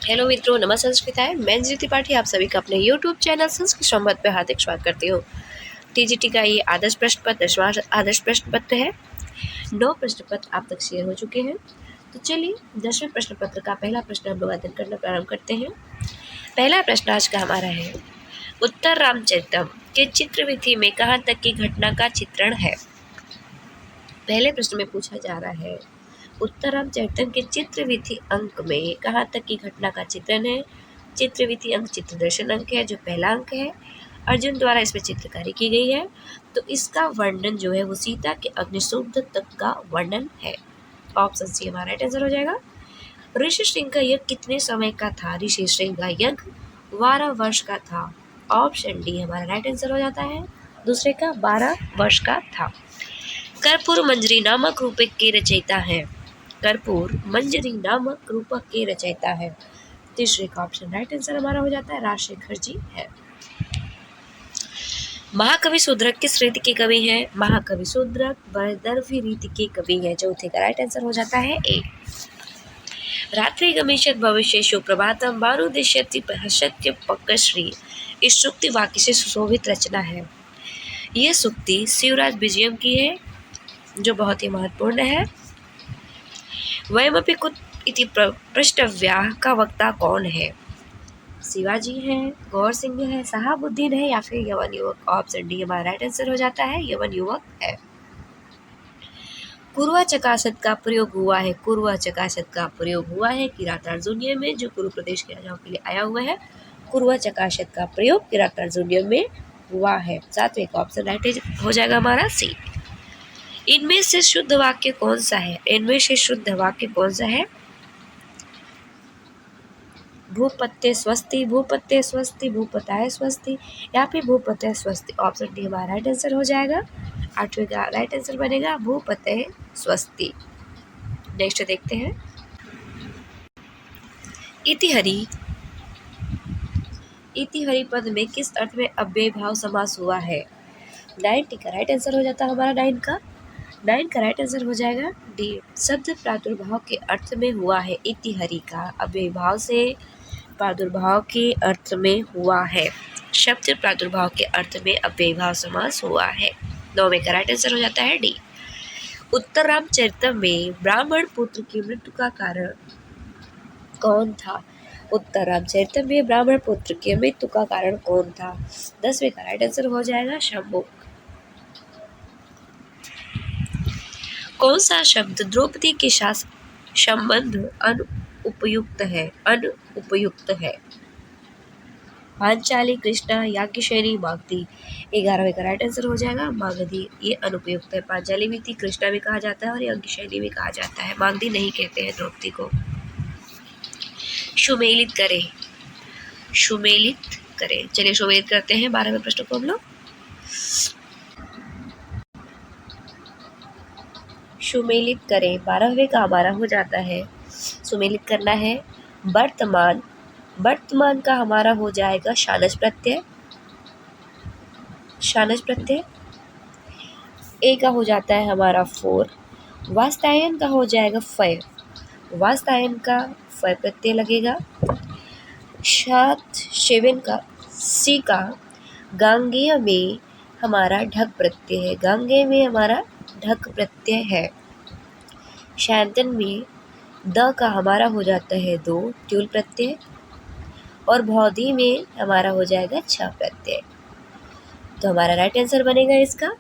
Hello मित्रों, नमस्कार संस्कृताएं। मैं ज्योति त्रिपाठी आप सभी का अपने YouTube चैनल संस्कृत संवाद पे हार्दिक स्वागत करती हूँ। टीजीटी का ये आदर्श प्रश्न पत्र 10वां आदर्श प्रश्न पत्र है। 9 प्रश्न पत्र आप तक शेयर हो चुके हैं। तो चलिए 10वें प्रश्न पत्र का पहला प्रश्न हम लोग अध्ययन करना प्रारंभ करते हैं। पहला प्रश्न आज का हमारा है, उत्तर रामचरितम के चित्रविधि में कहाँ तक की घटना का चित्रण है। पहले प्रश्न में पूछा जा रहा है, उत्तर रामचरितम के चित्रविधि अंक में कहाँ तक की घटना का चित्रण है। चित्रविधि अंक चित्रदर्शन अंक है, जो पहला अंक है। अर्जुन द्वारा इसमें चित्रकारी की गई है। तो इसका वर्णन जो है वो सीता के अग्निशुद्ध तक का वर्णन है। ऑप्शन सी हमारा राइट आंसर हो जाएगा। ऋषि श्रृंग का यज्ञ कितने समय का था। ऋषि श्रृंग का यज्ञ 12 वर्ष का था। ऑप्शन डी हमारा राइट आंसर हो जाता है। दूसरे का 12 वर्ष का था। कर्पूर मंजरी नामक रूपक के रचयिता है। कर्पूर मंजरी नामक रूपक के रचयिता है। तीसरे का ऑप्शन राइट आंसर हमारा हो जाता है, राजशेखर जी है। महाकवि शूद्रक किस रीति के कवि हैं। महाकवि शूद्रक वैदर्भी रीति के कवि हैं। चौथे का राइट आंसर हो जाता है ए। रात्रि गमिष्यत् भविष्य सुप्रभातम भानुदिश्यति सत्य पक्कश्री इस सूक्ति वाक्य से सुशोभित रचना है। यह सूक्ति शिवराज विजयम की है, जो बहुत ही महत्वपूर्ण है। वयमपि कुत इति पृष्ठव्याह का वक्ता कौन है। शिवाजी है, गौर सिंह है, शहाबुद्दीन है या फिर यवन युवक। ऑप्शन डी हमारा राइट आंसर हो जाता है, यवन युवक है। कुरवा चकासत का प्रयोग हुआ है। कुरवा चकासत का प्रयोग हुआ है किरात अर्जुनीय में, जो कुरु प्रदेश के राजाओं के लिए आया हुआ है। कुरवा चकासत का प्रयोग किरात अर्जुनीय में हुआ है। सातवें का ऑप्शन राइट हो जाएगा हमारा सी। इनमें से शुद्ध वाक्य कौन सा है। इनमें से शुद्ध वाक्य कौन सा है। भूपत्ते स्वस्ति, भूपत्ते स्वस्ति, भूपताय स्वस्ति या फिर भूपते स्वस्ति। ऑप्शन डी हमारा राइट आंसर हो जाएगा। आठवें का राइट आंसर बनेगा भूपते स्वस्ति। नेक्स्ट देखते हैं, इतिहरि। इतिहरि पद में किस अर्थ में अव्यय भाव समास हुआ है। 9 का राइट आंसर हो जाता है हमारा 9 का राइट आंसर हो जाएगा डी। शब्द प्रादुर्भाव के अर्थ में हुआ है। इतिहरि का अव्यय भाव से प्रादुर्भाव के अर्थ में हुआ है। शब्द प्रादुर्भाव के अर्थ में अव्यय भाव समास हुआ है। 9वें का राइट आंसर हो जाता है डी। उत्तर रामचरितम में ब्राह्मण पुत्र की मृत्यु का कारण कौन था। उत्तर रामचरितम में ब्राह्मण पुत्र की मृत्यु का कारण कौन था। 10वें का राइट आंसर हो जाएगा शंभुक। कौन सा शब्द द्रौपदी के साथ संबंध अनुपयुक्त है। अनुपयुक्त है। पांचाली, कृष्णा, याज्ञसेनी, मागधी। 11वें का राइट आंसर हो जाएगा मागधी। ये अनुपयुक्त है। पांचाली भी थी, कृष्णा भी कहा जाता है और याज्ञसेनी भी कहा जाता है। मागधी नहीं कहते हैं द्रौपदी को। सुमेलित करें। सुमेलित करें। चलिए सुमेलित करते हैं 12वें प्रश्न को हम लोग। सुमेलित करें 12वें का हमारा हो जाता है, सुमेलित करना है वर्तमान। वर्तमान का हमारा हो जाएगा शानच प्रत्यय। शानच प्रत्यय। ए का हो जाता है हमारा 4। वास्तायन का हो जाएगा फय। वास्तायन का फय प्रत्यय लगेगा। सात सेवन का सी का गांगेय में हमारा ढक प्रत्यय है। गांगेय में हमारा ढक प्रत्यय है। शांतन में द का हमारा हो जाता है 2 ट्यूल प्रत्यय और भौधी में हमारा हो जाएगा 6 प्रत्यय। तो हमारा राइट आंसर बनेगा इसका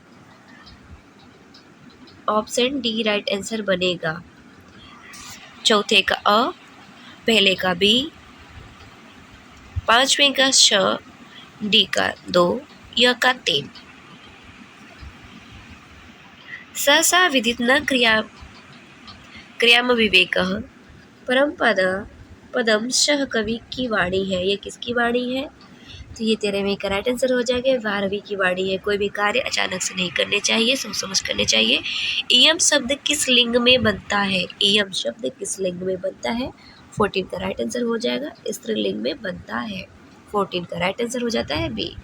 ऑप्शन डी राइट आंसर बनेगा। चौथे का अ, पहले का बी, 5वें का श, डी का 2, य का 3। सहसा विदित न क्रियाम विवेकः परम पदम सह कवि की वाणी है। ये किसकी वाणी है। तो ये 13वें का राइट आंसर हो जाएगा। 12वीं की वाणी है। कोई भी कार्य अचानक से नहीं करने चाहिए, सोच समझ करने चाहिए। इयम शब्द किस लिंग में बनता है। इयम शब्द किस लिंग में बनता है। 14 का राइट आंसर हो जाएगा, स्त्रीलिंग में बनता है। 14 का राइट आंसर हो जाता है बी।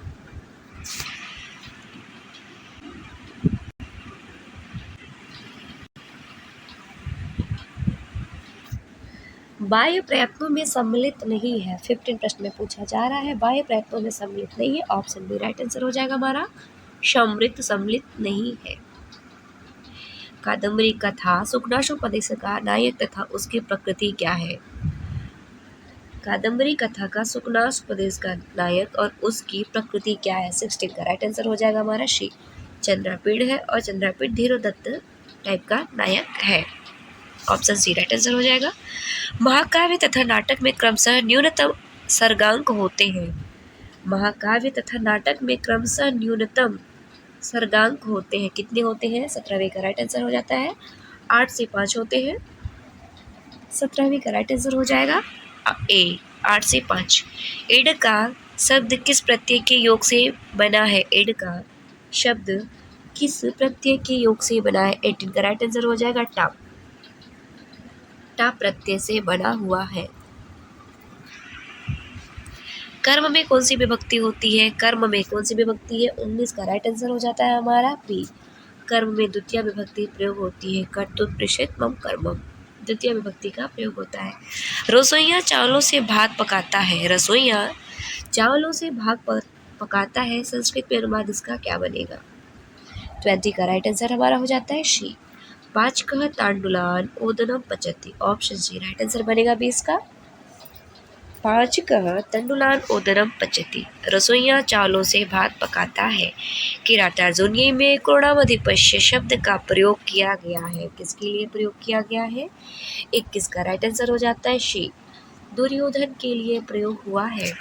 बाह्य प्रयत्नों में सम्मिलित नहीं है। 15 प्रश्न में पूछा जा रहा है, बाह्य प्रयत्नों में सम्मिलित नहीं है। ऑप्शन बी राइट आंसर हो जाएगा हमारा, समृद्ध सम्मिलित नहीं है। कादम्बरी कथा सुखनाशोपदेश का नायक तथा उसकी प्रकृति क्या है? कादम्बरी कथा का सुखनाशोपदेश का नायक और उसकी प्रकृति क्या है? 16 का राइट आंसर हो जाएगा हमारा शी, चंद्रापीड़ है और चंद्रापीड़ धीरोदत्त टाइप का नायक है। ऑप्शन सी राइट आंसर हो जाएगा। महाकाव्य तथा नाटक में क्रमशः न्यूनतम सर्गांक होते हैं। महाकाव्य तथा नाटक में क्रमशः न्यूनतम सर्गांक होते हैं। कितने होते हैं? 17वें का राइट आंसर हो जाता है। 8 से 5 होते हैं। 17वें का राइट आंसर हो जाएगा ए, 8 से 5। एड का शब्द किस प्रत्यय के योग से बना है? एड का शब्द किस प्रत्यय के योग से बना है? 18 का राइट आंसर हो जाएगा टा, टा प्रत्यय से बना हुआ है। कर्म में कौन सी विभक्ति होती है? कर्म में कौन सी विभक्ति है? 19 का राइट आंसर हो जाता है हमारा बी, कर्म में द्वितीय विभक्ति प्रयोग होती है। कर्तुः प्रेषित मम कर्मम, द्वितीय विभक्ति का प्रयोग होता है। रसोइया चावलों से भात पकाता है। रसोइया चावलों से भात पकाता है, संस्कृत में अनुवाद इसका क्या बनेगा? 20 का राइट आंसर हमारा हो जाता है शी, पाचकः तांडुलान ओदनम पचति। ऑप्शन सी राइट आंसर बनेगा 20 का, पाचकः तंडुलान ओदनम पचति। रसोइया चावलों से भात पकाता है। किरातार्जुनीय में क्रोडामधिपस्य शब्द का प्रयोग किया गया है। किसके लिए प्रयोग किया गया है? 21 का राइट आंसर हो जाता है शी, दुर्योधन के लिए प्रयोग हुआ है।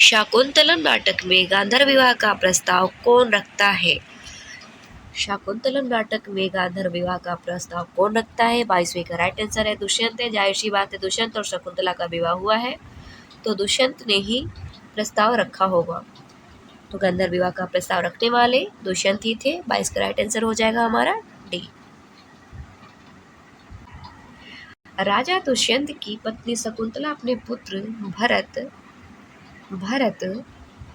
शाकुंतलम नाटक में गांधर्व विवाह का प्रस्ताव कौन रखता है? शाकुंतलम नाटक में गांधर्व विवाह का प्रस्ताव कौन रखता है? 22वें का राइट आंसर है दुष्यंत है। जाहिर सी बात है, दुष्यंत और शकुंतला का विवाह हुआ है तो दुष्यंत ने ही प्रस्ताव रखा होगा, तो गांधर्व विवाह का प्रस्ताव रखने वाले दुष्यंत ही थे। 22 का राइट आंसर हो जाएगा हमारा डी। राजा दुष्यंत की पत्नी शकुंतला अपने पुत्र भरत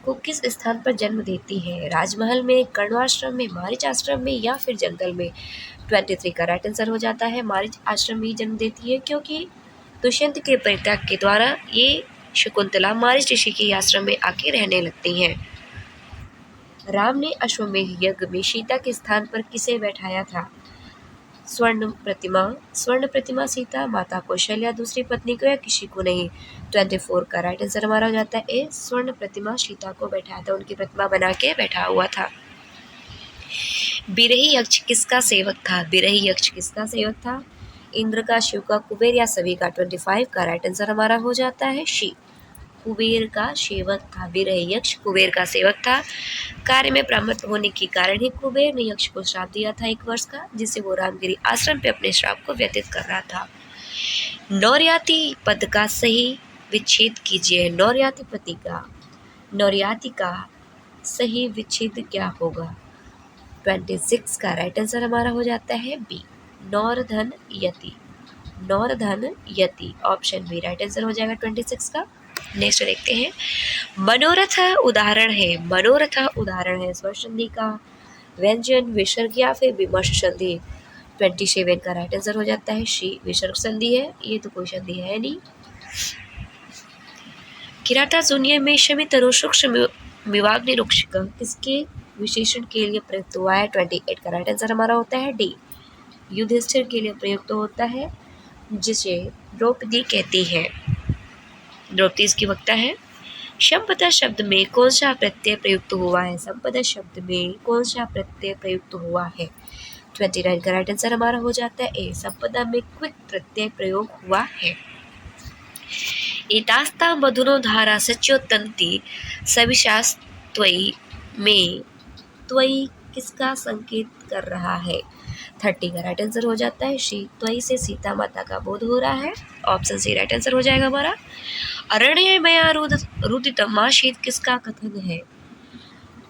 को किस स्थान पर जन्म देती है? राजमहल में, कर्णवाश्रम में, मारीच आश्रम में या फिर जंगल में? 23 का राइट आंसर हो जाता है मारीच आश्रम में ही जन्म देती है, क्योंकि दुष्यंत के परित्याग के द्वारा ये शकुंतला मारीच ऋषि के आश्रम में आके रहने लगती हैं। राम ने अश्वमेध यज्ञ में सीता के स्थान पर किसे बैठाया था? स्वर्ण प्रतिमा सीता, माता कौशल्या, दूसरी पत्नी को या किसी को नहीं? 24 का राइट आंसर हमारा हो जाता है ए, स्वर्ण प्रतिमा सीता को बैठाया था, उनकी प्रतिमा बना के बैठा हुआ था। बिरही यक्ष किसका सेवक था? बिरही यक्ष किसका सेवक था? इंद्र का, शिव का, कुबेर या सभी का? 25 का राइट आंसर हमारा हो जाता है शी, कुबेर का सेवक था। बिरही यक्ष कुबेर का सेवक था। कार्य में ब्राह्मण होने के कारण ही कुबेर ने यक्ष को श्राप दिया था 1 वर्ष का, जिससे वो रामगिरी आश्रम पे अपने श्राप को व्यतीत कर रहा था। नौर्याति पद का सही विच्छेद कीजिए। नौर्याति का सही विच्छेद क्या होगा? 26 का राइट आंसर हमारा हो जाता है बी, नौरधन यति। नौरधन यति, ऑप्शन बी राइट आंसर हो जाएगा 26 का। नेक्स्ट देखते हैं, मनोरथ उदाहरण है। मनोरथ उदाहरण है स्वर संधि का, व्यंजन, विसर्ग या फिर विमर्श संधि? 27 का राइट आंसर हो जाता है शी, विसर्ग संधि है, ये तो कोई संधि है नहीं। किरातार्जुनीय में शमितरु सूक्ष्म विभाग निरीक्षक किसके विशेषण के लिए प्रयुक्त हुआ है? 28 का राइट आंसर हमारा होता है डी, युधिष्ठिर के लिए प्रयुक्त होता है, जिसे द्रौपदी कहती है। द्रौपदी इसकी वक्ता है। संपदा शब्द में कौन सा प्रत्यय प्रयुक्त हुआ है? संपदा शब्द में कौन सा प्रत्यय प्रयुक्त हुआ है? 29 का राइट आंसर हमारा हो जाता है ए, संपदा में क्विक प्रत्यय प्रयोग हुआ है। एतास्ता मधुनो धारा सच्योतंती सविशास त्वयि में त्वयि किसका संकेत कर रहा है? 30 का राइट आंसर हो जाता है शी, त्वयि से सीता माता का बोध हो रहा है। ऑप्शन सी राइट आंसर हो जाएगा हमारा। अरण्य मया रुदितम माशीत किसका कथन है?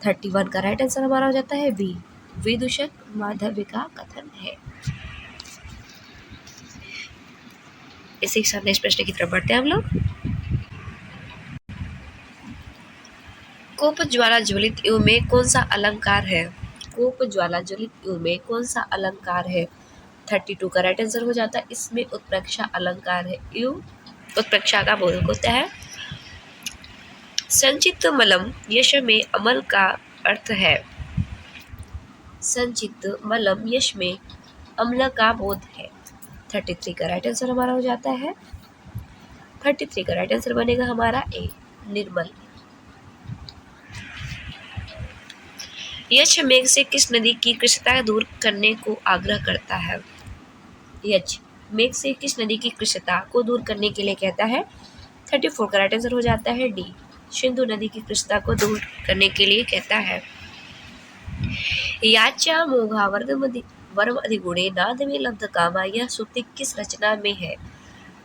31 का राइट आंसर हमारा हो जाता है बी, विदूषक माधव्य का कथन है। इसी के साथ नेक्स्ट प्रश्न की तरफ बढ़ते हैं हम लोग। कोप ज्वाला ज्वलित युग में कौन सा अलंकार है? कोप ज्वाला ज्वलित युग में कौन सा अलंकार है? 32 का राइट आंसर हो जाता है। इसमें उत्प्रेक्षा अलंकार है। यू उत्प्रेक्षा का बोधक होता है। संचित मलम यश में अमल का अर्थ है। संचित मलम यश में अम्ल का बोध है। 33 का राइट आंसर हमारा हो जाता है। 33 का राइट आंसर बनेगा हमारा ए, निर्मल। यक्ष मेघ से किस नदी की कृष्णता दूर करने को आग्रह करता है। यक्ष मेघ से किस नदी की कृष्णता को दूर करने के लिए कहता है। 34 का राइट आंसर हो जाता है डी, सिंधु नदी की कृष्णता को दूर करने के लिए कहता है। याच्या मोघा वर्म अधिगुणे नाद में लब्ध कामा, यह सूक्ति किस रचना में है।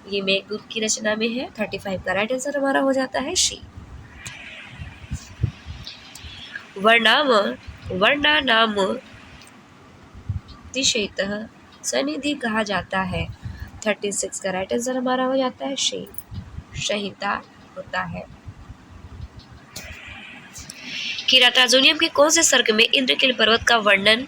ये मेघदूत की रचना में है। 35 का राइट आंसर हमारा हो जाता है सी। वर्णानाम तिशयतः सनिधि कहा जाता है। 36 का राइट आंसर हमारा हो जाता है सी, संहिता होता है। किरातार्जुनियम के कौन से सर्ग में इंद्रकील पर्वत का वर्णन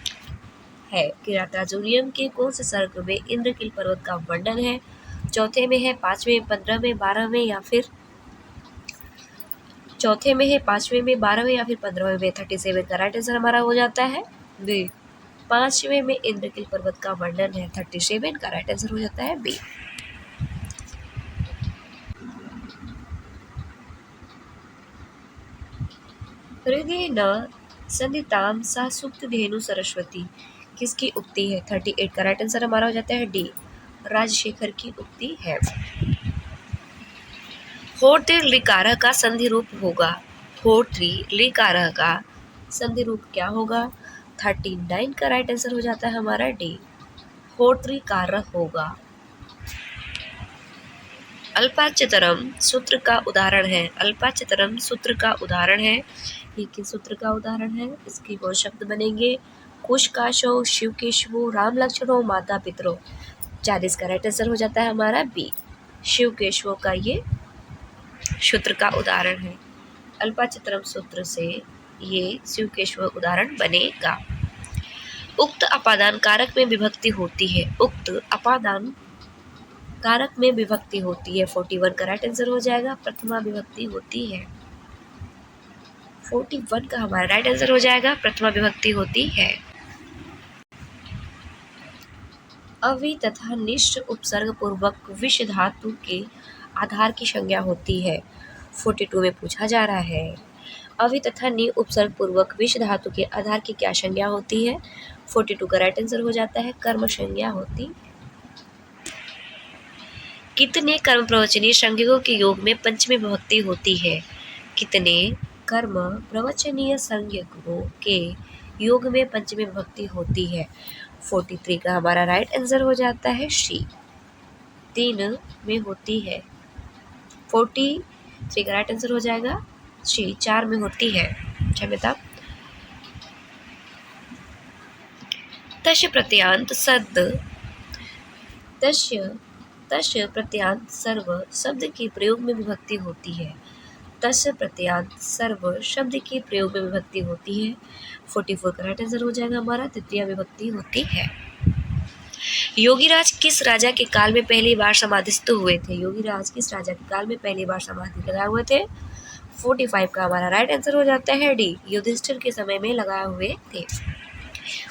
है। किरातार्जुनियम के कौन से सर्ग में इंद्रकील पर्वत का वर्णन है। चौथे में है, 5वें, 15वें, 12वें या फिर चौथे में है, 5वें में, 12वें या फिर 15वें में। 37 का राइट आंसर हमारा हो जाता है बी, 5वें में इंद्रकील पर्वत का वर्णन है। 37 का राइट आंसर हो जाता है बी। हृदय न संदिताम सा सुप्त धेनु सरस्वती किसकी उक्ति है। 38 का राइट आंसर हमारा हो जाता है डी, राजशेखर की उक्ति है। होठ लिकारह का संधि रूप होगा। होठ लिकारह का संधि रूप क्या होगा। 39 का राइट आंसर हो जाता है हमारा डी, होट्रिकारह होगा। अल्पाचतरम सूत्र का उदाहरण है। अल्पाचतरम सूत्र का उदाहरण है। ये किस सूत्र का उदाहरण है। इसके कौन शब्द बनेंगे। कुश काशो, शिव केशवो, राम लक्ष्मणो, माता पितरो। 40 का राइट आंसर हो जाता है हमारा बी, शिव केशवो का ये सूत्र का उदाहरण है। अल्पाचतरम सूत्र से ये शिव केशव उदाहरण बनेगा। उक्त अपादान कारक में विभक्ति होती है। उक्त अपादान कारक में विभक्ति होती है। 41 का राइट आंसर हो जाएगा, प्रथमा विभक्ति होती है। 41 का हमारा राइट आंसर हो जाएगा, प्रथमा विभक्ति होती है। अवि तथा निश्च उपसर्ग पूर्वक विष धातु के आधार की संज्ञा होती है। 42 में पूछा जा रहा है अवि तथा नि उपसर्ग पूर्वक विष धातु के आधार की क्या संज्ञा होती है। 42 का राइट आंसर हो जाता है कर्म संज्ञा होती। कितने कर्म प्रवचनीय संज्ञकों के योग में पंचमी विभक्ति होती है। कितने कर्म प्रवचनीय संज्ञकों के योग में पंचमी विभक्ति होती है। 43 का हमारा राइट आंसर हो जाता है सी, 3 में होती है। 43 का राइट आंसर हो जाएगा सी, 4 में होती है। क्षम्यता। तस्य प्रत्यांत सद तस्य प्रत्यांत सर्व शब्द के प्रयोग में विभक्ति होती है। तस्य प्रत्यांत सर्व शब्द के प्रयोग में विभक्ति होती है। 44 का राइट आंसर हो जाएगा हमारा तृतीय विभक्ति होती है। योगीराज किस राजा के काल में पहली बार समाधिस्थ हुए थे। योगीराज किस राजा के काल में पहली बार समाधि लगाए हुए थे। 45 का हमारा राइट आंसर हो जाता है डी, युधिष्ठिर के समय में लगाए हुए थे।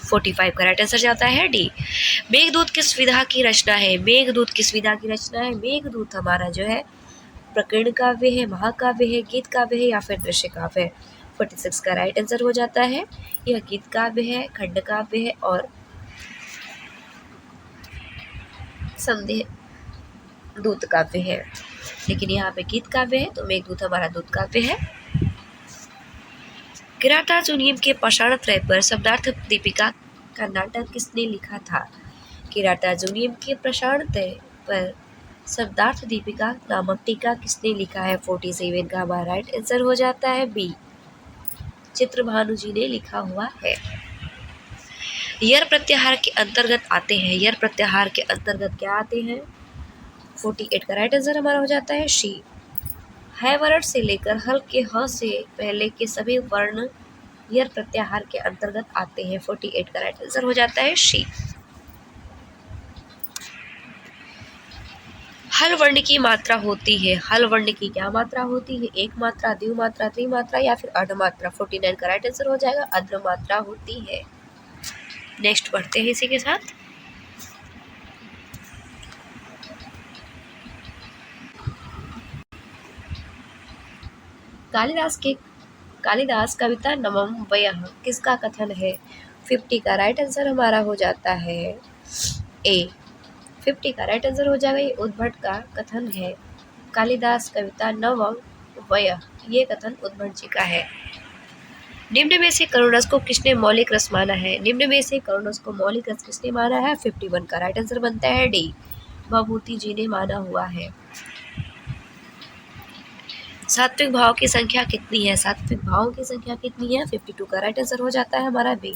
45 का राइट आंसर जाता है डी। मेघदूत किस विधा की रचना है। मेघदूत किस विधा की रचना है। मेघदूत हमारा जो है प्रकीर्ण काव्य है, महाकाव्य है, गीत काव्य है या फिर दृश्य काव्य है। 46 का राइट आंसर हो जाता है यह गीत काव्य है, खंड काव्य है और संदेह दूत काव्य है, लेकिन यहाँ पे गीत काव्य है तो मेघदूत हमारा दूत काव्य है। किरातार्जुनीयम के पाषाण त्रय पर शब्दार्थ दीपिका का नाटक किसने लिखा था। किरातार्जुनीयम के पाषाण त्रय पर शब्दार्थ दीपिका नामक टीका किसने लिखा है। 47 का हमारा राइट आंसर हो जाता है बी, चित्रभानु जी ने लिखा हुआ है। यर प्रत्याहार के अंतर्गत आते हैं। यर प्रत्याहार के अंतर्गत क्या आते हैं। 48 का राइट आंसर हमारा हो जाता है शी। है वर्ण से लेकर हल के ह से पहले के सभी वर्ण यर प्रत्याहार के अंतर्गत आते हैं। 48 का राइट आंसर हो जाता है शी। हल वर्ण की मात्रा होती है, हल वर्ण की क्या मात्रा होती है? एक मात्रा, द्विमात्रा, त्रिमात्रा या फिर अर्धमात्रा। 49 का राइट आंसर हो जाएगा अर्धमात्रा होती है। नेक्स्ट पढ़ते हैं इसी के साथ। कालिदास कविता नवम वयः किसका कथन है? 50 का राइट आंसर हमारा हो जाता है ए। 50 का राइट आंसर हो जाएगा, ये उद्भट का कथन है। कालिदास कविता नवम वयः, ये कथन उद्भट जी का है। निम्न में से करुणस को किसने मौलिक रस माना है? निम्न में से करुणस को मौलिक रस किसने माना है? 51 का राइट आंसर बनता है डी, भभूति जी ने माना हुआ है। सात्विक भाव की संख्या कितनी है? सात्विक भावों की संख्या कितनी है? 52 का राइट आंसर हो जाता है हमारा बी,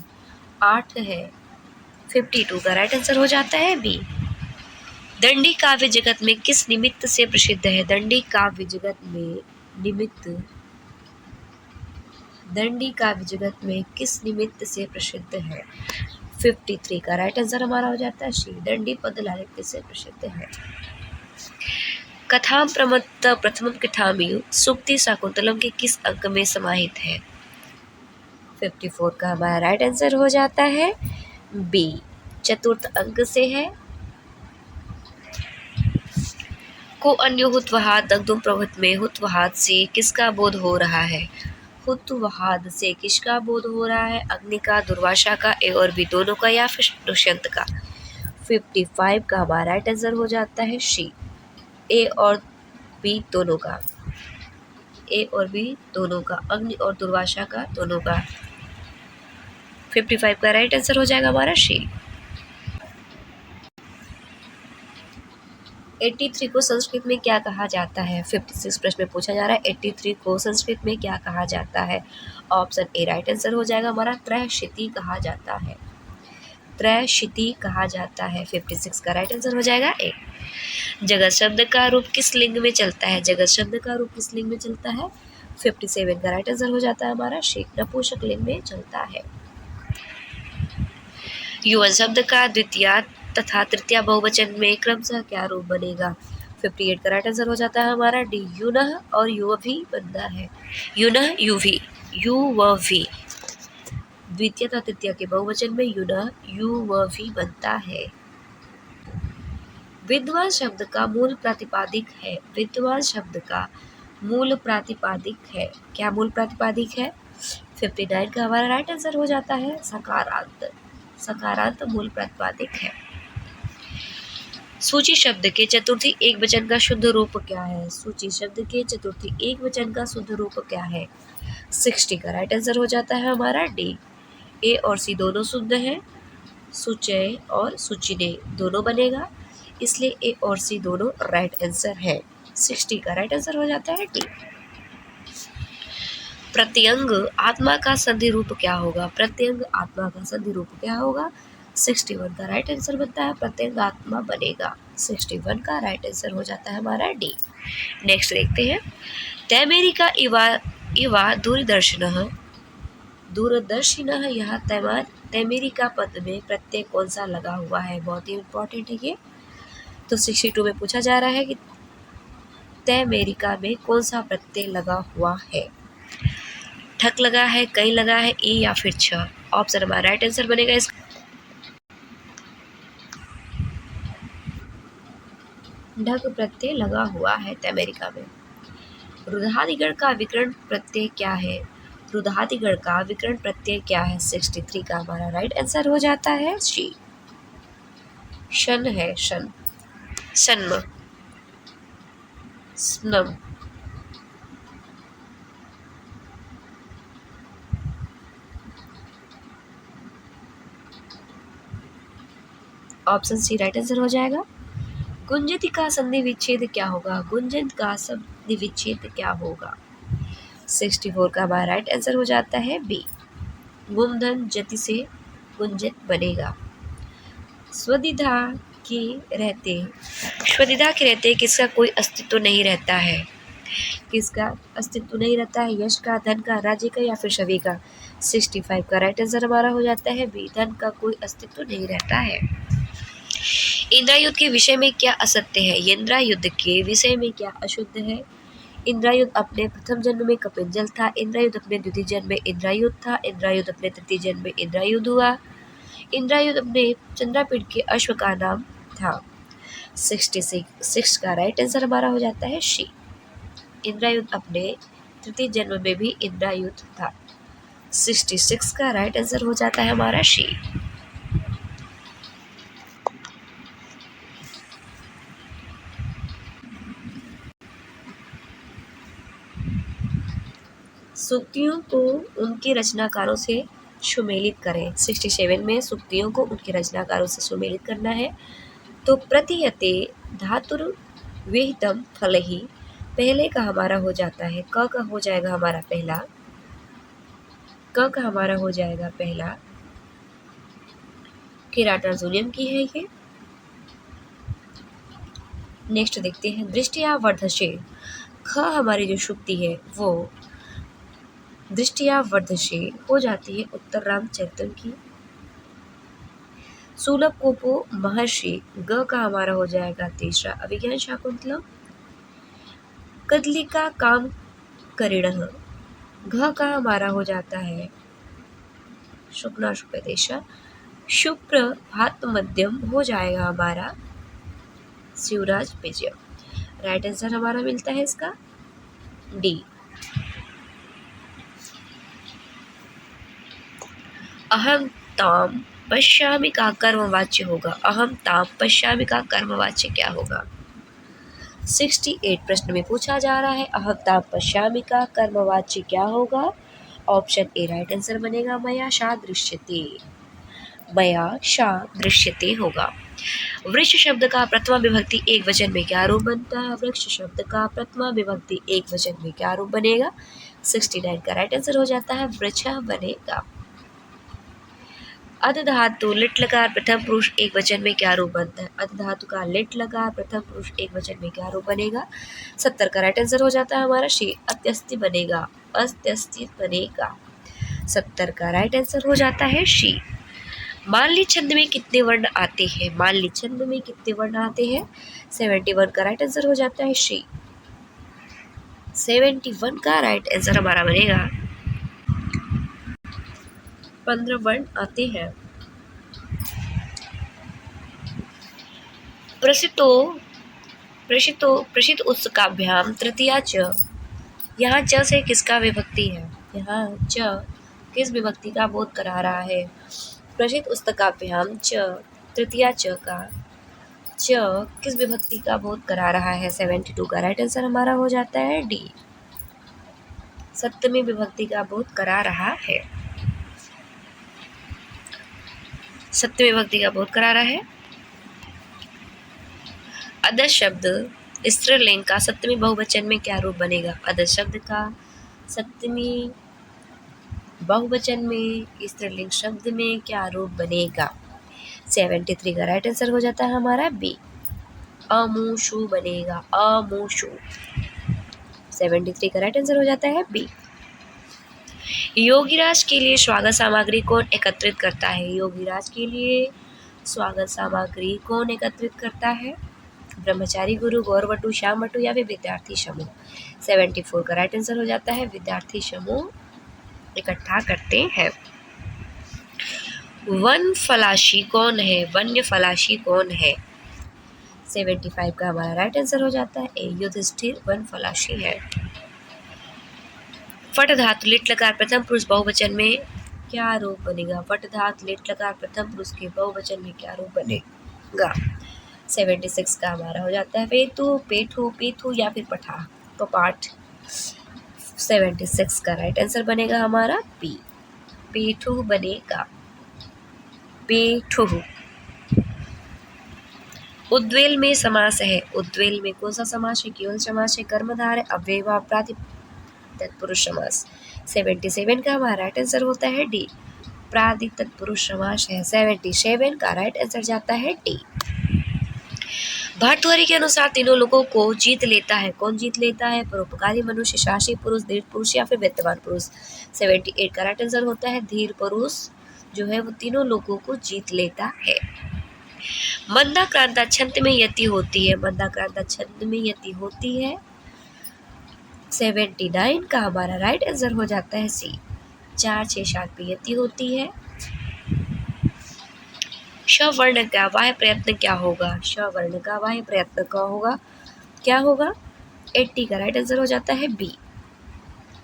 8 है। 52 का राइट आंसर हो जाता है बी। दंडी काव्य जगत में किस निमित्त से प्रसिद्ध है? दंडी काव्य जगत में किस निमित्त से प्रसिद्ध है? 53 का राइट आंसर हमारा हो जाता है सी, दंडी पद लालित्य से प्रसिद्ध है। कथाम प्रमत्त प्रथमम कथामियु सूक्ति शाकुंतलम के किस अंक में समाहित है? 54 का हमारा राइट आंसर हो जाता है बी, चतुर्थ अंक से है। को अन्य हुत्वहाद दग्धुम प्रभुत में हुत्वहाद से किसका बोध हो रहा है? हुत्वहाद से किसका बोध हो रहा है? अग्नि का, दुर्वासा का, ए और बी दोनों का या फिर दुष्यंत का। 55 का हमारा राइट आंसर हो जाता है सी, ए और बी दोनों का, ए और बी दोनों का, अग्नि और दुर्वासा का दोनों का। 55 का राइट आंसर हो जाएगा हमारा सी। 83 को संस्कृत में क्या कहा जाता है? 56 प्रश्न में पूछा जा रहा है 83 को संस्कृत में क्या कहा जाता है? ऑप्शन ए राइट आंसर हो जाएगा हमारा त्रयशिति कहा जाता है, त्रयशिति कहा जाता है। 56 का राइट आंसर हो जाएगा ए। जगत शब्द का रूप किस लिंग में चलता है? जगत शब्द का रूप किस लिंग में चलता है? 57 का राइट आंसर हो जाता है हमारा शी, नपुंसक लिंग में चलता है। युवन शब्द का द्वितीय तथा तृतीय बहुवचन में क्रमशः क्या रूप बनेगा? 58 का राइट आंसर हो जाता है हमारा डी, युनः और युवभी बनता है, युनः युवी, युवभी। द्वितीय तथा तृतीय के बहुवचन में युनः युवभी बनता है। विद्वान शब्द का मूल प्रातिपादिक है? विद्वान शब्द का मूल प्रातिपादिक है, क्या मूल प्रातिपादिक है? 59 का हमारा राइट आंसर हो जाता है सकारांत, सकारांत मूल प्रातिपादिक है। सूची शब्द के चतुर्थी एक वचन का शुद्ध रूप क्या है? सूची शब्द के चतुर्थी एक वचन का शुद्ध रूप क्या है? 60 का राइट आंसर हो जाता है हमारा डी, ए और सी दोनों शुद्ध हैं, सुचय और सुचिने दोनों बनेगा, इसलिए ए और सी दोनों राइट आंसर है। 60 का राइट आंसर हो जाता है डी। प्रत्यंग आत्मा का संधि रूप क्या होगा? प्रत्यंग आत्मा का संधि रूप क्या होगा? 61 का राइट आंसर बनता है प्रत्यंग आत्मा बनेगा, 61 का राइट आंसर हो जाता है हमारा डी। नेक्स्ट देखते हैं, तैमेरिका इवा दूरदर्शिनः यह तैमेरिका पद में प्रत्यय कौन सा लगा हुआ है? बहुत ही इंपॉर्टेंट है ये। तो 62 में पूछा जा रहा है कि तैमेरिका में कौन सा प्रत्यय लगा हुआ है? ठक लगा है, कहीं लगा है, ए या फिर छ। ऑप्शन हमारा राइट आंसर बनेगा इसका ढक प्रत्यय लगा हुआ है तैमेरिका में। रुधादिगण का विकर्ण प्रत्यय क्या है? रुधादिगण का विकर्ण प्रत्यय क्या है? 63 का हमारा राइट आंसर हो जाता है शी, शन है, शन, सन्म, स्नम। ऑप्शन सी राइट आंसर हो जाएगा। गुंजति का संधि विच्छेद क्या होगा? गुंजत का संधि विच्छेद क्या होगा? 64 का हमारा राइट आंसर हो जाता है बी, गुमधन जति से गुंजत बनेगा। स्वदिधा के रहते किसका कोई अस्तित्व नहीं रहता है? किसका अस्तित्व नहीं रहता है? यश का, धन का, राज्य का या फिर सभी का। 65 का राइट आंसर हमारा हो जाता है बी, धन का कोई अस्तित्व नहीं रहता है। इंद्रायुध के विषय में क्या असत्य है? इंद्रायुध के विषय में क्या अशुद्ध है? इंद्रायुध अपने प्रथम जन्म में कपिंजल था। इंद्रायुध अपने द्वितीय जन्म में इंद्रायुध था। इंद्रायुध अपने तृतीय जन्म में इंद्रायुध हुआ। इंद्रायुध अपने चंद्रापीठ के अश्व का नाम था। 66 का राइट आंसर हमारा हो जाता है शी। इंद्रायुध अपने तृतीय जन्म में भी इंद्रायुध था। 66 का राइट आंसर हो जाता है हमारा शी। सूक्तियों को उनके रचनाकारों से सुमेलित करें। 67 में सूक्तियों को उनके रचनाकारों से सुमेलित करना है। तो प्रतीयते धातुर्विहितम फलहि पहले का हमारा हो जाता है, क का हो जाएगा हमारा पहला, क का हमारा हो जाएगा पहला, केराटार्जुनियम की है ये। नेक्स्ट देखते हैं दृष्टिया वर्धसे, ख हमारी जो शुक्ति है वो दृष्टिया वर्धसे हो जाती है उत्तर रामचरित्र की। सुलभ कोपो महर्षि, ग का हमारा हो जाएगा तीसरा अभिज्ञान शाकुंतलम। कदलिका काम करिणः, घ का हमारा हो जाता है शुक्ना शुक्देशा। शुक्र भात मध्यम हो जाएगा हमारा शिवराज विजय। राइट आंसर हमारा मिलता है इसका डी। अहम ताम पश्यामि का कर्मवाच्य होगा। अहम ताम पश्यामि का कर्मवाच्य क्या होगा? 68 प्रश्न में पूछा जा रहा है अहम ताम पश्यामि का कर्मवाच्य क्या होगा? ऑप्शन ए राइट आंसर बनेगा मया शा दृश्यते। मया शा दृश्यते होगा। वृक्ष शब्द का प्रथमा विभक्ति एक वचन में क्या रूप बनता है? वृक्ष शब्द का प्रथमा विभक्ति एक वचन में क्या रूप बनेगा? 69 का राइट आंसर हो जाता है वृक्ष बनेगा। अध धातु लिट लकार प्रथम पुरुष एक वचन में क्या रूप बनता है? अध धातु का लिट लकार प्रथम पुरुष एक वचन में क्या रूप बनेगा? 70 का राइट आंसर हो जाता है हमारा शी, अत्यस्ति बनेगा, अस्त्यस्ति बनेगा। 70 का राइट आंसर हो जाता है शी। मानली छंद में कितने वर्ण आते हैं? मानली छंद में कितने वर्ण आते हैं? 71 का राइट आंसर हो जाता है शी। 71 का राइट आंसर हमारा बनेगा 15 वर्ण आते हैं। प्रसिद्ध उत्सकाभ्याम तृतीया च, यहाँ च से किसका विभक्ति है? यहाँ च किस विभक्ति का बोध करा रहा है? प्रसिद्ध उत्सकाभ्याम च तृतीया च का च किस विभक्ति का बोध करा रहा है? 72 का राइट आंसर हमारा हो जाता है डी, सप्तमी विभक्ति का बोध करा रहा है। सप्तमी विभक्ति का बोध करा रहा है। अदर शब्द स्त्रीलिंग का सप्तमी बहुवचन में क्या रूप बनेगा? अदर शब्द का सप्तमी बहुवचन में स्त्रीलिंग शब्द में क्या रूप बनेगा? 73 का राइट आंसर हो जाता है हमारा बी, अमुषु बनेगा, अमुषु। 73 का राइट आंसर हो जाता है बी। योगीराज के लिए स्वागत सामग्री कौन एकत्रित करता है? योगीराज के लिए स्वागत सामग्री कौन एकत्रित करता है? ब्रह्मचारी गुरु, गौरवटु, श्याम वटु या फिर विद्यार्थी समूह? 74 का राइट आंसर हो जाता है विद्यार्थी समूह इकट्ठा करते हैं। वन फलाशी कौन है? वन्य फलाशी कौन है? 75 का हमारा राइट आंसर हो जाता है ए, युधिष्ठिर वन फलाशी है। फट धातु लिट लकार प्रथम पुरुष बहुवचन में क्या रूप बनेगा? फट धातु लिट लकार प्रथम पुरुष के बहुवचन में क्या रूप बनेगा? 76 का हमारा हो जाता है पेतु, पेठू, पीथू या फिर पठा, कपाट। 76 का राइट आंसर बनेगा हमारा पी, पेठू बनेगा, पेठू। उद्वेल में समास है। उद्वेल में कौन सा समास है? केवल समास है, कर्मधार है, अव्ययभाव, प्रातिपदिक, तत्पुरुष समास। 77 का हमारा राइट आंसर होता है डी, प्रातिपदिक तत्पुरुष समास है। 77 का राइट आंसर जाता है डी। भर्तृहरि के अनुसार तीनों लोगों को जीत लेता है। कौन जीत लेता है? परोपकारी मनुष्य, साहसी पुरुष, धीर पुरुष या फिर विद्वान पुरुष। 78 का राइट आंसर होता है धीर पुरुष जो है वो तीनों लोगों को जीत लेता है। मंदाक्रांता छंद में यति होती है, मंदाक्रांता छंद में यति होती है 79 का हमारा राइट आंसर हो जाता है सी। 4 6 7 पे यति होती है। श वर्ण का वाह्य प्रयत्न क्या होगा, श वर्ण का वाह्य प्रयत्न का होगा, क्या होगा 80 का राइट आंसर हो जाता है बी।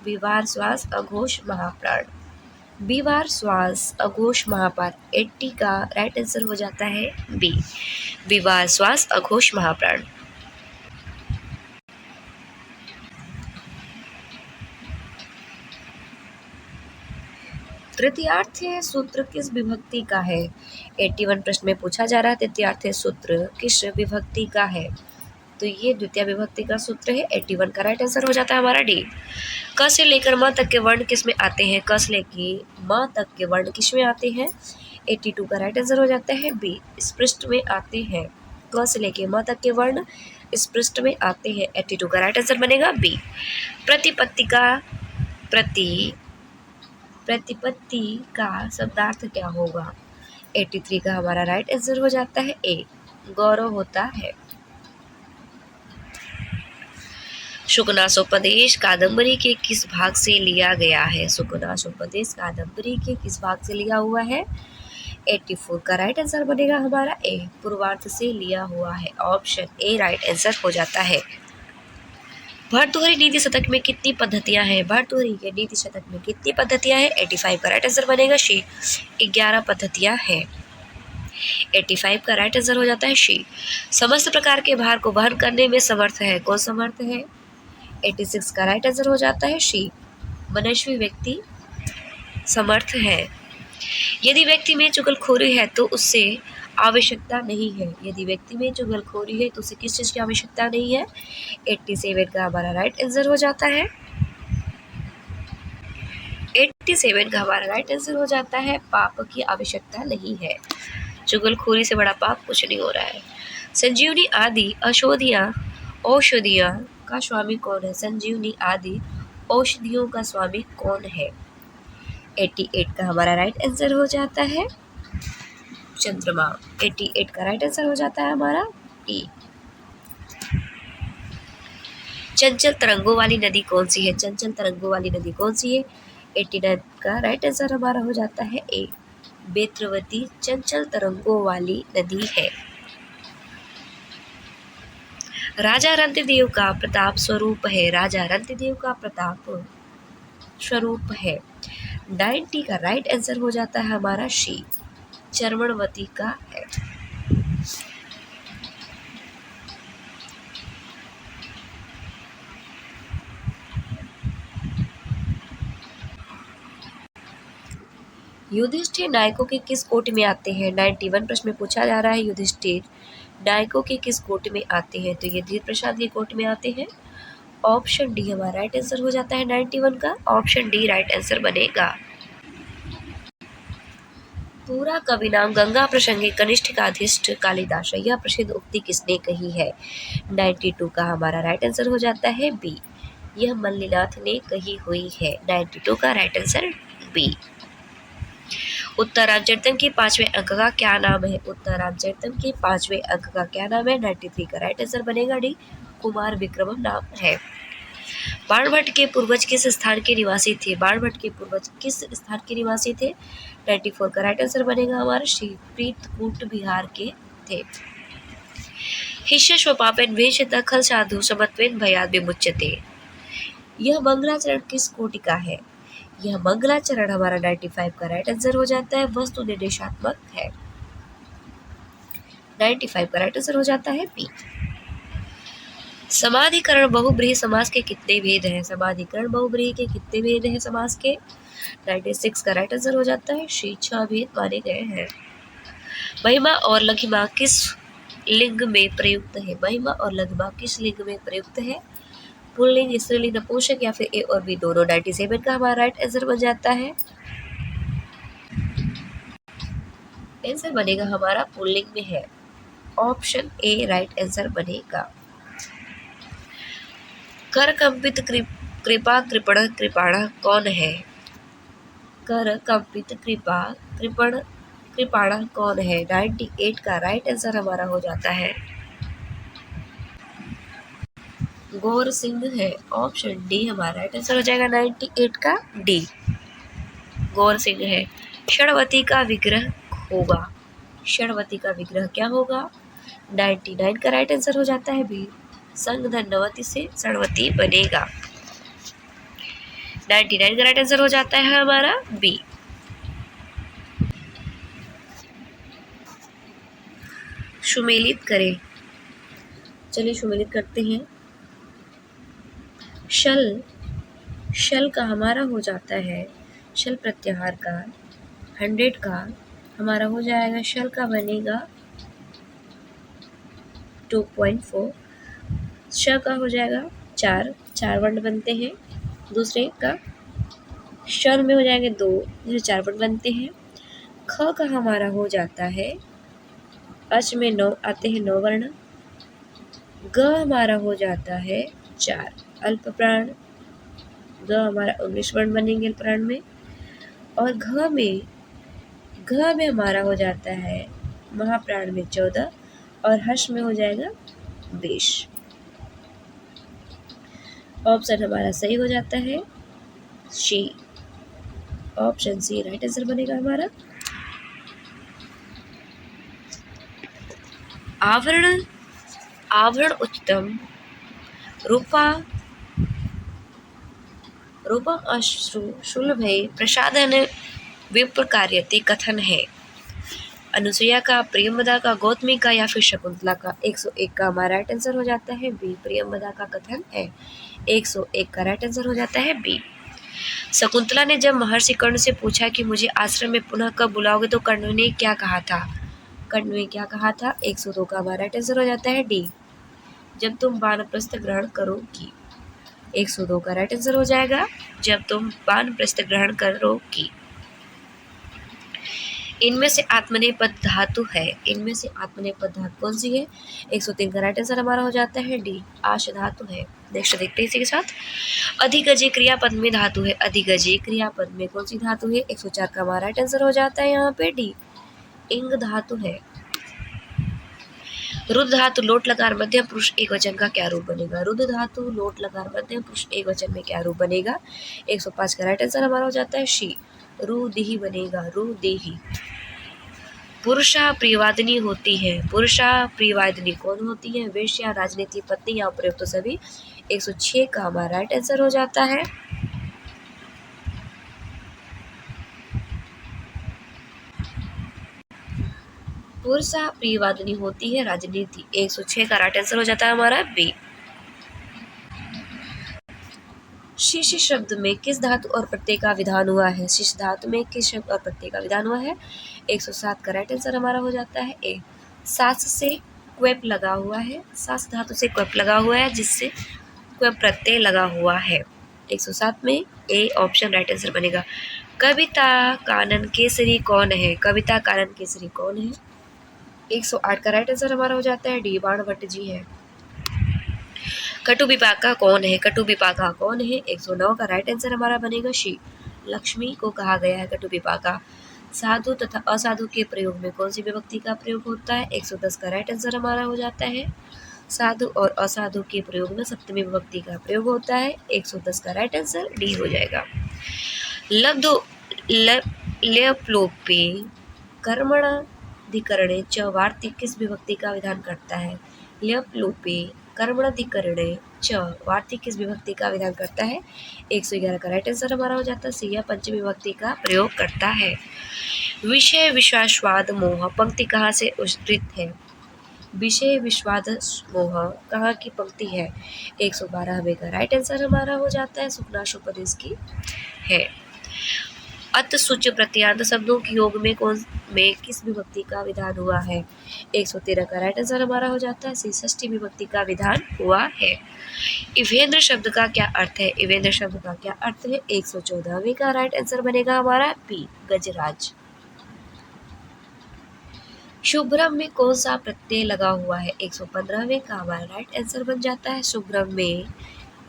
विवार श्वास अघोष महाप्राण, विवार श्वास अघोष महाप्राण 80 का राइट आंसर हो जाता है बी। विवार श्वास अघोष महाप्राण। तृतीयार्थ सूत्र किस विभक्ति का है, 81 प्रश्न में पूछा जा रहा है तृतीयार्थ सूत्र किस विभक्ति का है, तो ये द्वितीय विभक्ति का सूत्र है। 81 का राइट आंसर हो जाता है हमारा डी। क से लेकर म तक के वर्ण किस में आते हैं, क से लेकर म तक के वर्ण किस में आते हैं, 82 का राइट आंसर हो जाता है बी। स्पृष्ट में आते हैं, क से लेकर म तक के वर्ण स्पृष्ट में आते हैं, 82 का राइट आंसर बनेगा बी। प्रतिपत्ति का शब्दार्थ क्या होगा, 83 का हमारा राइट आंसर हो जाता है ए, गौरव होता है। शुकनासोपदेश कादंबरी के किस भाग से लिया गया है, शुकनासोपदेश कादंबरी के किस भाग से लिया हुआ है, 84 का राइट आंसर बनेगा हमारा ए, पूर्वार्थ से लिया हुआ है, ऑप्शन ए राइट आंसर हो जाता है। भर्तृहरि नीति शतक में कितनी पद्धतियां हैं, भर्तृहरि के नीति शतक में कितनी पद्धतियां हैं, 85 का राइट आंसर बनेगा शी, 11 पद्धतियां हैं, 85 का राइट आंसर हो जाता है शी। समस्त प्रकार के भार को वहन करने में समर्थ है, कौन समर्थ है, 86 का राइट आंसर हो जाता है शी, मनस्वी व्यक्ति समर्थ है। यदि व्यक्ति में चुगलखोरी है तो उससे आवश्यकता नहीं है, यदि व्यक्ति में चुगलखोरी है तो उसे किस चीज़ की आवश्यकता नहीं है, 87 का हमारा राइट आंसर हो जाता है, 87 का हमारा राइट आंसर हो जाता है पाप की आवश्यकता नहीं है, चुगलखोरी से बड़ा पाप कुछ नहीं हो रहा है। संजीवनी आदि औषधियाँ का स्वामी कौन है, संजीवनी आदि औषधियों का स्वामी कौन है, 88 का हमारा राइट आंसर हो जाता है चंद्रमा, 88 का राइट आंसर हो जाता है हमारा ई। चंचल तरंगों वाली नदी कौन सी है, चंचल तरंगों वाली नदी कौन सी है, 89 का राइट आंसर हमारा हो जाता है ए, बेत्रवती चंचल तरंगों वाली नदी है। राजा रंतिदेव का प्रताप स्वरूप है, राजा रंतिदेव का प्रताप स्वरूप है, 90 का राइट आंसर हो जाता है हमारा शी, चर्मणवती का है। युधिष्ठिर नायकों के किस कोटि में आते हैं, 91 प्रश्न में पूछा जा रहा है युधिष्ठिर नायकों के किस कोटि में आते हैं, तो ये धीर प्रसाद के कोटि में आते हैं, ऑप्शन डी हमारा राइट आंसर हो जाता है 91 का, ऑप्शन डी राइट आंसर बनेगा। पूरा कवि नाम गंगा प्रसंगे कनिष्ठ का अधिष्ठ कालिदास, यह प्रसिद्ध उक्ति किसने कही है, 92 का हमारा राइट आंसर हो जाता है बी, यह मल्लीनाथ ने कही हुई है, 92 का राइट आंसर बी। उत्तराचरितम के 5वें अंक का क्या नाम है, उत्तराचरितम के 5वें अंक का क्या नाम है, 93 का राइट आंसर बनेगा डी, कुमार विक्रमम नाम है। बाणभट्ट के पूर्वज किस स्थान के निवासी थे, बाणभट्ट के पूर्वज किस स्थान के निवासी थे, 94 का राइट आंसर बनेगा हमारा शी, प्रीतकूट बिहार के थे। हिष्यश्वपापेन विंशतः खल साधु समत्वेन भयाद विमुच्यते, यह मंगलाचरण किस कोटि का है, यह मंगलाचरण हमारा 95 का राइट आंसर हो जाता है, वस्तु निर्देशात्मक है, 95 का राइट आंसर हो जाता है बी। समाधिकरण बहुब्रीहि समास के कितने भेद हैं, समाधिकरण बहुब्रीहि के कितने भेद हैं समास के, 96 का राइट आंसर हो जाता है शी, 6 भेद माने गए हैं। महिमा और लघिमा किस लिंग में प्रयुक्त है, महिमा और लघिमा किस लिंग में प्रयुक्त है, पुल्लिंग स्त्रीलिंग नपुंसक या फिर ए और बी दोनों, 97 का हमारा राइट आंसर बन जाता है, आंसर बनेगा हमारा पुल्लिंग में है, ऑप्शन ए राइट आंसर बनेगा। कर कंपित कृपा कृपण कृपाण कौन है, कर कंपित कृपा कृपण कृपाणा कौन है? 98 का राइट आंसर हमारा हो जाता है गौर सिंह है। ऑप्शन डी हमारा राइट आंसर हो जाएगा 98 का डी, गौर सिंह है। षणवती का विग्रह होगा, षणवती का विग्रह क्या होगा? 99 का राइट आंसर हो जाता है बी, संग धन्वती से षणवती बनेगा। 99 का राइट आंसर हो जाता है हमारा बी। सुमेलित करें, चलिए सुमेलित करते हैं। शल, शल का हमारा हो जाता है शल प्रत्याहार का 100 का हमारा हो जाएगा, शल का बनेगा 2.4, श का हो जाएगा 4, 4 वर्ण बनते हैं। दूसरे का शर में हो जाएंगे 2, जो 4 वर्ण बनते हैं। ख का हमारा हो जाता है, अच में 9 आते हैं 9 वर्ण। ग हमारा हो जाता है 4, अल्प प्राण, ग हमारा 19 वर्ण बनेंगे अल्प प्राण में। और घ में हमारा हो जाता है महाप्राण में 14 और हर्ष में हो जाएगा 20। ऑप्शन हमारा सही हो जाता है सी, ऑप्शन सी राइट आंसर बनेगा हमारा। आवरण, आवरण उच्चतम रूपा, रूपा अश्रु शुलभे प्रसादन विप्र कार्यते कथन है। अनुसुईया का, प्रियंवदा का, गौतमी का या फिर शकुंतला का? 101 का हमारा राइट आंसर हो जाता है बी, प्रियंवदा का कथन है। 101 का राइट आंसर हो जाता है बी। शकुंतला ने जब महर्षि कर्ण से पूछा कि मुझे आश्रम में पुनः कब बुलाओगे तो कर्ण ने क्या कहा था? कर्ण ने क्या कहा था? 102 का हमारा राइट आंसर हो जाता है डी, जब तुम वानप्रस्थ ग्रहण करोगी। 102 का राइट आंसर हो जाएगा जब तुम वानप्रस्थ ग्रहण करोगी। इनमें से आत्मनेपद धातु है, इनमें से आत्मनेपद धातु कौन सी है? 103 का राइट आंसर हमारा हो जाता है डी, आश धातु है। नेक्स्ट देखते हैं इसी के साथ। अधिगजे क्रियापद में धातु है, अधिगजे क्रियापद में कौन सी धातु है? 104 का हमारा राइट आंसर हो जाता है यहाँ पे डी, इंग धातु है। रुद्र धातु लोट लकार मध्यम पुरुष एक वचन का क्या रूप बनेगा? रुद्र धातु लोट लकार मध्यम पुरुष एक वचन में क्या रूप बनेगा? 105 का राइट आंसर हमारा हो जाता है शी, रुदेही बनेगा, रुदेही। पुरुषा प्रियवादिनी होती है, पुरुषा प्रियवादिनी कौन होती है? वेश्या, राजनीति, पत्नी या उपयुक्त तो सभी। 106 का हमारा राइट आंसर हो जाता है पुरुषा प्रियवादिनी होती है राजनीति। 106 का राइट आंसर हो जाता है हमारा बी। शिष्य शब्द में किस धातु और प्रत्यय का विधान हुआ है? शिष्य धातु में किस शब्द और प्रत्यय का विधान हुआ है? 107 का राइट आंसर हमारा हो जाता है ए, सास से क्वेप लगा हुआ है, सास धातु से क्वेप लगा हुआ है जिससे क्वेप प्रत्यय लगा हुआ है। 107 में ए ऑप्शन राइट आंसर बनेगा। कविता कानन केसरी कौन है? कविता कानन केसरी कौन है? 108 का राइट आंसर हमारा हो जाता है डी, बाणभट्ट जी है। कटु विपाका कौन है? कटु विपाका कौन है? 109 का राइट आंसर हमारा बनेगा शी, लक्ष्मी को कहा गया है कटु विपाका। साधु तथा असाधु के प्रयोग में कौन सी विभक्ति का प्रयोग होता है? 110 का राइट आंसर हमारा हो जाता है साधु और असाधु के प्रयोग में सप्तमी विभक्ति का प्रयोग होता है। 110 का राइट आंसर डी हो जाएगा। लब्धो लेप्लोपे कर्मणाधिकरणे च वार्तिक किस विभक्ति का विधान करता है? लेप्लोपे कर्मणाधिकरणे च वार्तिक किस विभक्ति का विधान करता है? 111 का राइट आंसर हमारा हो जाता है सी, या पंचमी विभक्ति का प्रयोग करता है। विषय विश्वासवाद मोह पंक्ति कहाँ से उद्धृत है? विषय विश्वाद मोह कहाँ की पंक्ति है? 112 का राइट आंसर हमारा हो जाता है सुखनाशोपदेश की है। अत सूच प्रत्यांत शब्दों के योग में किस विभक्ति का विधान हुआ है? 113 का राइट आंसर हमारा हो जाता है सी, षष्ठी विभक्ति का विधान हुआ है। इवेंद्र शब्द का क्या अर्थ है? इवेंद्र शब्द का क्या अर्थ है? 114 का राइट आंसर बनेगा हमारा बी, गजराज। शुभ्रम में कौन सा प्रत्यय लगा हुआ है? 115 का हमारा राइट आंसर बन जाता है शुभ्रम में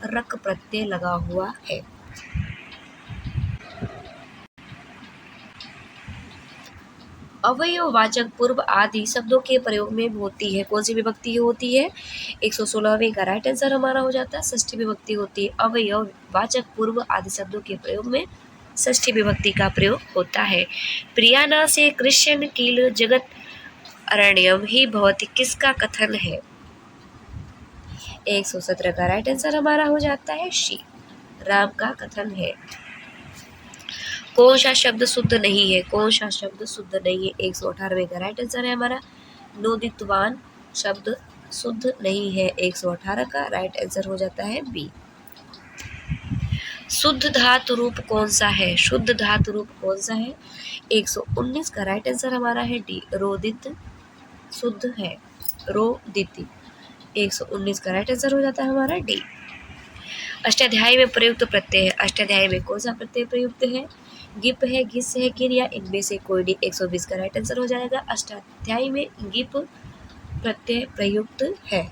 रक प्रत्यय लगा हुआ है। अवयववाचक पूर्व आदि शब्दों के प्रयोग में होती है। कौन सी विभक्ति होती है? 116वें का राइट आंसर हमारा हो जाता है षष्ठी विभक्ति होती है। अवयववाचक पूर्व आदि शब्दों के प्रयोग में षष्ठी विभक्ति का प्रयोग होता है। प्रियाना से कृष्ण कील जगत अरण्यम ही भवति किसका कथन है? 117 का राइट आंसर हमारा हो जाता है शी, राम का कथन है। कौन सा शब्द शुद्ध नहीं है? कौन सा शब्द शुद्ध नहीं है? 118वें का राइट आंसर है हमारा नोदितवान शब्द शुद्ध नहीं है। 118 का राइट आंसर हो जाता है बी। शुद्ध धातु रूप कौन सा है? शुद्ध धातु रूप कौन सा है? 119 का राइट आंसर हमारा है डी, रोदित शुद्ध है, रोदिति। 119 का राइट आंसर हो जाता है हमारा डी। अष्टाध्यायी में प्रयुक्त प्रत्यय है। अष्टाध्यायी में कौन सा प्रत्यय प्रयुक्त है? गिप है, घिस है, गिर या इनमें से कोई नहीं। 120 का राइट आंसर हो जाएगा। अष्टाध्यायी में गिप प्रत्यय प्रयुक्त है।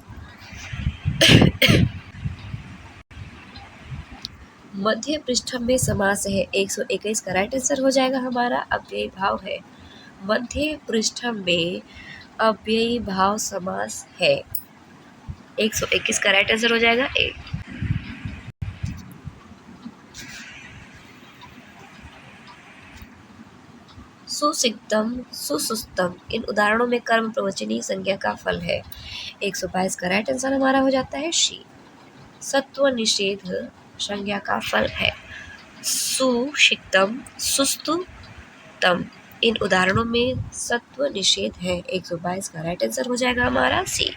मध्य पृष्ठ में समास है। 121 का राइट आंसर हो जाएगा हमारा अव्ययी भाव है। मध्य पृष्ठ में अव्ययी भाव समास है। 121 का राइट आंसर हो जाएगा ए। सुसिक्तम, सुसुस्तम इन उदाहरणों में कर्म प्रवचनीय संज्ञा का फल है। 122 का राइट आंसर हमारा हो जाता है शी, सत्व निषेध संज्ञा का फल है। सुशिक्तम, सुस्तुतम इन उदाहरणों में सत्व निषेध है। 122 का राइट आंसर हो जाएगा हमारा सी।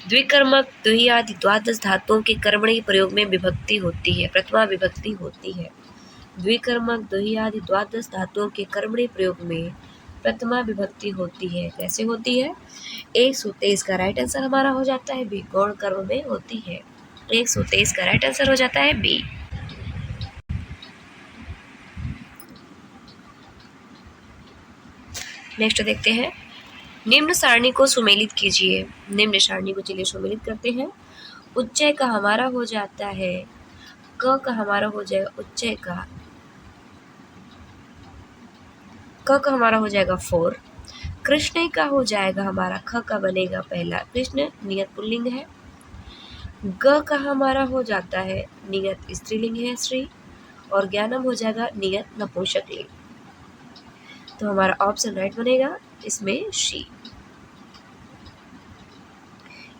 द्विकर्मक द्विआदि द्वादश धातुओं के कर्मणी प्रयोग में विभक्ति होती है, प्रथमा विभक्ति होती है। द्विकर्मक द्विआदि द्वादश धातुओं के कर्मणी प्रयोग में प्रथमा विभक्ति होती है। कैसे होती है? 123 का राइट आंसर हमारा हो जाता है बी, गौण कर्म में होती है। 123 का राइट आंसर हो जाता है बी। नेक्स्ट देखते हैं, निम्न सारणी को सुमेलित कीजिए। निम्न सारणी को चलिए सुमेलित करते हैं। उच्चय का हमारा हो जाता है क का हमारा हो जाएगा उच्चय का, क का हमारा हो जाएगा 4, कृष्ण का हो जाएगा हमारा ख का बनेगा पहला, कृष्ण नियत पुल्लिंग है। ग का हमारा हो जाता है नियत स्त्रीलिंग है श्री, और ज्ञानम हो जाएगा नियत नपुंसकलिंग। तो हमारा ऑप्शन राइट बनेगा इसमें शी।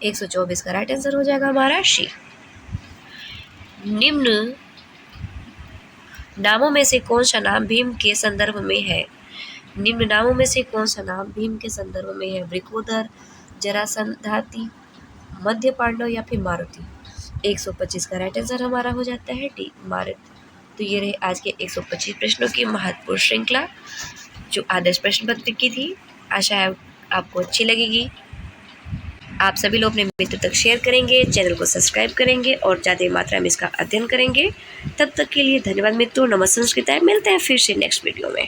124 का राइट आंसर हो जाएगा हमारा शी। निम्न नामों में से कौन सा नाम भीम के संदर्भ में है? निम्न नामों में से कौन सा नाम भीम के संदर्भ में है? वृकोदर, जरासंधाती, मध्य पांडव या फिर मारुति। 125 का राइट आंसर हमारा हो जाता है डी, मारुति। तो ये रहे आज के 125 प्रश्नों की महत्वपूर्ण श्रृंखला जो आदर्श प्रश्न पत्र की थी। आशा है आपको अच्छी लगेगी। आप सभी लोग अपने मित्र तक शेयर करेंगे, चैनल को सब्सक्राइब करेंगे और ज़्यादा मात्रा में इसका अध्ययन करेंगे। तब तक के लिए धन्यवाद मित्रों। नमस्ते, संस्कृत है। मिलते हैं फिर से नेक्स्ट वीडियो में।